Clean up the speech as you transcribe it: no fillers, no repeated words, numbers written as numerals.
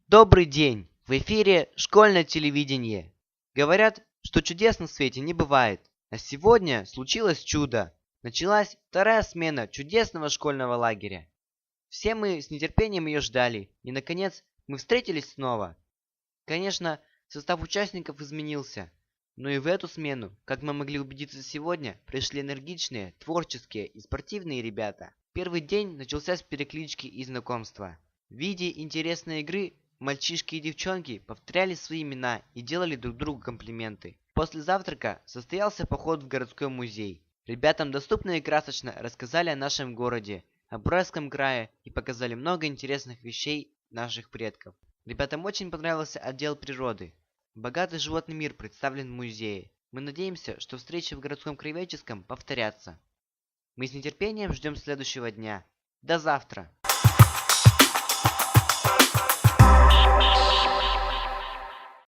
Добрый день! В эфире школьное телевидение. Говорят, что чудес на свете не бывает. А сегодня случилось чудо. Началась вторая смена чудесного школьного лагеря. Все мы с нетерпением ее ждали, и, наконец, мы встретились снова. Конечно, состав участников изменился, но и в эту смену, как мы могли убедиться сегодня, пришли энергичные, творческие и спортивные ребята. Первый день начался с переклички и знакомства. В виде интересной игры мальчишки и девчонки повторяли свои имена и делали друг другу комплименты. После завтрака состоялся поход в городской музей. Ребятам доступно и красочно рассказали о нашем городе, о Бурятском крае и показали много интересных вещей наших предков. Ребятам очень понравился отдел природы. Богатый животный мир представлен в музее. Мы надеемся, что встречи в городском краеведческом повторятся. Мы с нетерпением ждем следующего дня. До завтра!